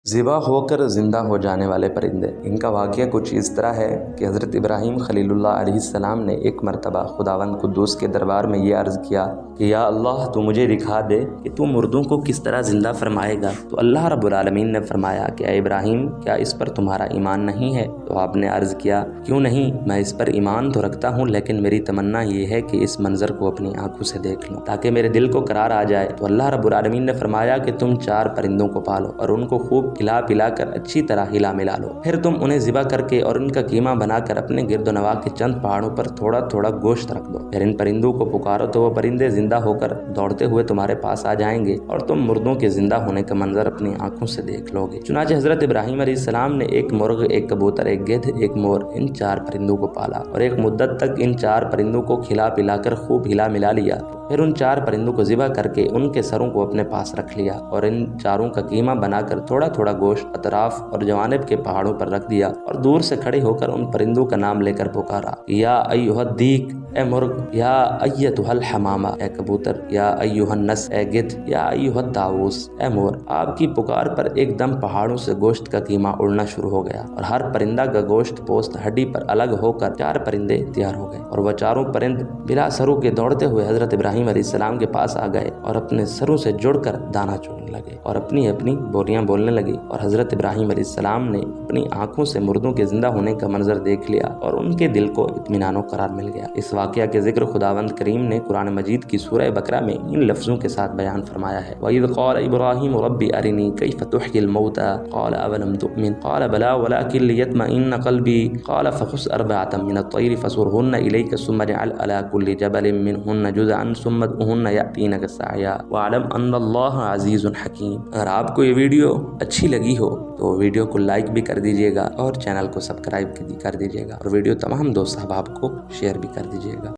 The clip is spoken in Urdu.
ذبح ہو کر زندہ ہو جانے والے پرندے۔ ان کا واقعہ کچھ اس طرح ہے کہ حضرت ابراہیم خلیل اللہ علیہ السلام نے ایک مرتبہ خداوند قدوس کے دربار میں یہ عرض کیا کہ یا اللہ تو مجھے دکھا دے کہ تو مردوں کو کس طرح زندہ فرمائے گا۔ تو اللہ رب العالمین نے فرمایا کہ اے ابراہیم، کیا اس پر تمہارا ایمان نہیں ہے؟ تو آپ نے عرض کیا کیوں نہیں، میں اس پر ایمان تو رکھتا ہوں، لیکن میری تمنا یہ ہے کہ اس منظر کو اپنی آنکھوں سے دیکھ لوں تاکہ میرے دل کو قرار آ جائے۔ تو اللہ رب العالمین نے فرمایا کہ تم 4 پرندوں کو پالو اور ان کو خوب کھلا پلا کر اچھی طرح ہلا ملا لو، پھر تم انہیں ذبح کر کے اور ان کا قیمہ بنا کر اپنے گرد و نواح کے چند پہاڑوں پر تھوڑا تھوڑا گوشت رکھ دو، پھر ان پرندوں کو پکارو تو وہ پرندے زندہ ہو کر دوڑتے ہوئے تمہارے پاس آ جائیں گے اور تم مردوں کے زندہ ہونے کا منظر اپنی آنکھوں سے دیکھ لو گے۔ چنانچہ حضرت ابراہیم علیہ السلام نے ایک مرغ، ایک کبوتر، ایک گدھ، ایک مور، ان 4 پرندوں کو پالا اور ایک مدت تک ان 4 پرندوں کو کھلا پلا کر خوب ہلا ملا لیا، پھر ان 4 پرندوں کو ذبح کر کے ان کے سروں کو اپنے پاس رکھ لیا اور ان 4 کا قیمہ بنا کر تھوڑا تھوڑا گوشت اطراف اور جوانب کے پہاڑوں پر رکھ دیا اور دور سے کھڑے ہو کر ان پرندوں کا نام لے کر پکارا، یا ایھا الدیک اے مرغ، یا ایتھا الحمامہ اے کبوتر، یا ایھا النسر اے گدھ، یا ایھا الطاووس اے مور۔ آپ کی پکار پر ایک دم پہاڑوں سے گوشت کا قیمہ اڑنا شروع ہو گیا اور ہر پرندہ کا گوشت پوست ہڈی پر الگ ہو کر 4 پرندے تیار ہو گئے اور وہ 4 پرند بلا سروں کے دوڑتے ہوئے حضرت ابراہیم علیہ السلام کے پاس آ گئے اور اپنے سروں سے جڑ کر دانا چننے لگے اور اپنی اپنی بولیاں بولنے لگی، اور حضرت ابراہیم علیہ السلام نے اپنی آنکھوں سے مردوں کے زندہ ہونے کا منظر دیکھ لیا اور ان کے دل کو اطمینان و قرار مل گیا۔ اس واقعہ کے ذکر خداوند کریم نے قرآن مجید کی سورہ بقرہ میں ان لفظوں کے ساتھ بیان فرمایا ہے، وَإِذْ قَالَ إِبْرَاهِيمُ رَبِّ أَرِنِي كَيْفَ تُحْيِي الْمَوْتَىٰ قَالَ أَوَلَمْ تُؤْمِنْ قَالَ بَلَىٰ وَلَٰكِن لِيَطْمَئِنَّ قَلْبِي قَالَ فَخُذْ أَرْبَعَةً مِّنَ الطَّيْرِ فَصُرْهُنَّ إِلَيْكَ ثُمَّ اجْعَلْ عَلَىٰ كُلِّ جَبَلٍ مِّنْهُنَّ جُزْءًا ثُمَّ ادْعُهُنَّ يَأْتِينَكَ سَعْيًا وَاعْلَمْ أَنَّ اللَّهَ عَزِيزٌ حَكِيمٌ۔ اگر آپ کو یہ ویڈیو اچھی لگی ہو تو ویڈیو کو لائک بھی کر دیجیے گا اور چینل کو سبسکرائب کر دیجیے گا اور ویڈیو تمام دوست احباب کو شیئر بھی کر دیجیے گا۔